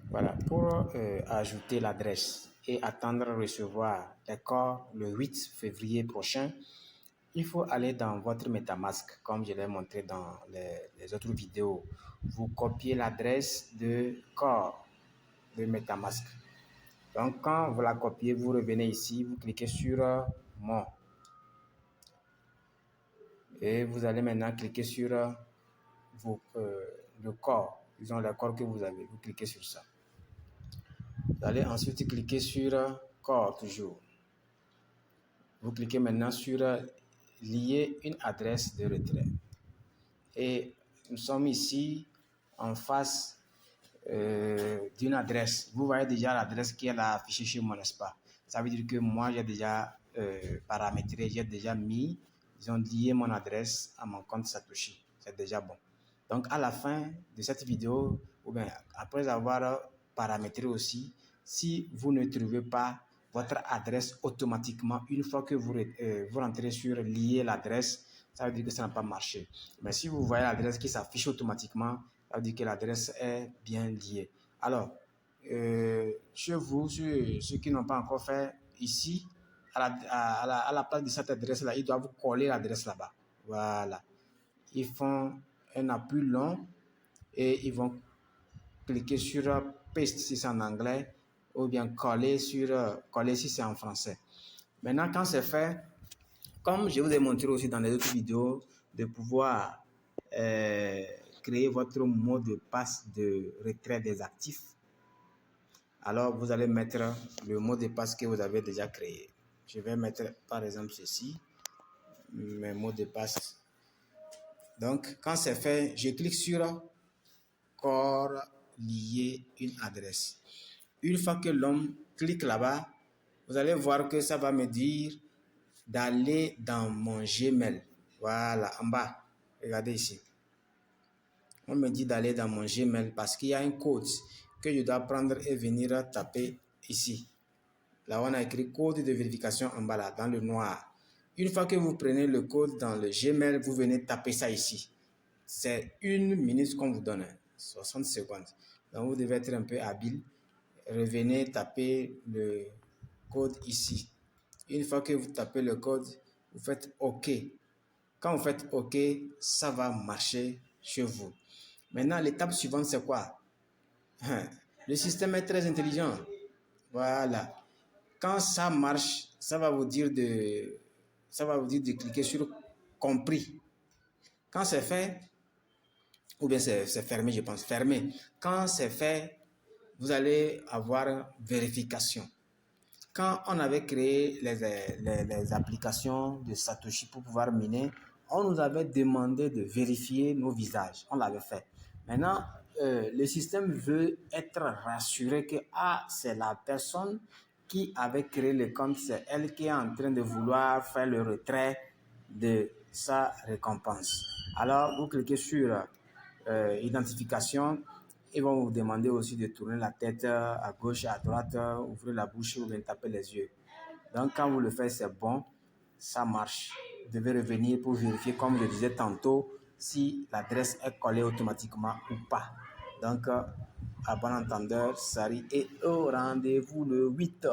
Voilà, pour ajouter l'adresse et attendre recevoir les corps le 8 février prochain, il faut aller dans votre MetaMask, comme je l'ai montré dans les autres vidéos. Vous copiez l'adresse de corps de MetaMask. Donc, quand vous la copiez, vous revenez ici, vous cliquez sur Mon. Et vous allez maintenant cliquer sur le corps, disons le corps que vous avez. Vous cliquez sur ça. Vous allez ensuite cliquer sur corps toujours. Vous cliquez maintenant sur lier une adresse de retrait. Et nous sommes ici en face d'une adresse. Vous voyez déjà l'adresse qui est là affichée chez moi, n'est-ce pas? Ça veut dire que moi, j'ai déjà paramétré, j'ai déjà mis, ils ont lié mon adresse à mon compte Satoshi. C'est déjà bon. Donc, à la fin de cette vidéo, ou bien après avoir paramétré aussi, si vous ne trouvez pas votre adresse automatiquement, une fois que vous rentrez sur lier l'adresse, ça veut dire que ça n'a pas marché. Mais si vous voyez l'adresse qui s'affiche automatiquement, ça veut dire que l'adresse est bien liée. Alors, chez vous, ceux qui n'ont pas encore fait, ici, à la place de cette adresse-là, ils doivent coller l'adresse là-bas. Voilà. Ils font un appui long et ils vont cliquer sur paste si c'est en anglais ou bien coller si c'est en français. Maintenant, quand c'est fait, comme je vous ai montré aussi dans les autres vidéos, de pouvoir créer votre mot de passe de retrait des actifs, alors vous allez mettre le mot de passe que vous avez déjà créé. Je vais mettre par exemple ceci, mes mots de passe. Donc, quand c'est fait, je clique sur corps lier une adresse. Une fois que l'homme clique là-bas, vous allez voir que ça va me dire d'aller dans mon Gmail. Voilà, en bas. Regardez ici. On me dit d'aller dans mon Gmail parce qu'il y a un code que je dois prendre et venir taper ici. Là, on a écrit code de vérification en bas là, dans le noir. Une fois que vous prenez le code dans le Gmail, vous venez taper ça ici. C'est 1 minute qu'on vous donne, 60 secondes. Donc, vous devez être un peu habile. Revenez taper le code ici. Une fois que vous tapez le code, vous faites OK. Quand vous faites OK, ça va marcher chez vous. Maintenant, l'étape suivante, c'est quoi? Le système est très intelligent. Voilà. Quand ça marche, ça va vous dire de cliquer sur compris. Quand c'est fait, ou bien c'est fermé, je pense, fermé. Quand c'est fait, vous allez avoir vérification. Quand on avait créé les applications de Satoshi pour pouvoir miner, on nous avait demandé de vérifier nos visages. On l'avait fait. Maintenant, le système veut être rassuré que c'est la personne qui avait créé le compte, c'est elle qui est en train de vouloir faire le retrait de sa récompense. Alors, vous cliquez sur identification. Ils vont vous demander aussi de tourner la tête à gauche et à droite, ouvrir la bouche ou bien taper les yeux. Donc, quand vous le faites, c'est bon, ça marche. Vous devez revenir pour vérifier, comme je disais tantôt, si l'adresse est collée automatiquement ou pas. Donc, à bon entendeur, Sari, et au rendez-vous le 8.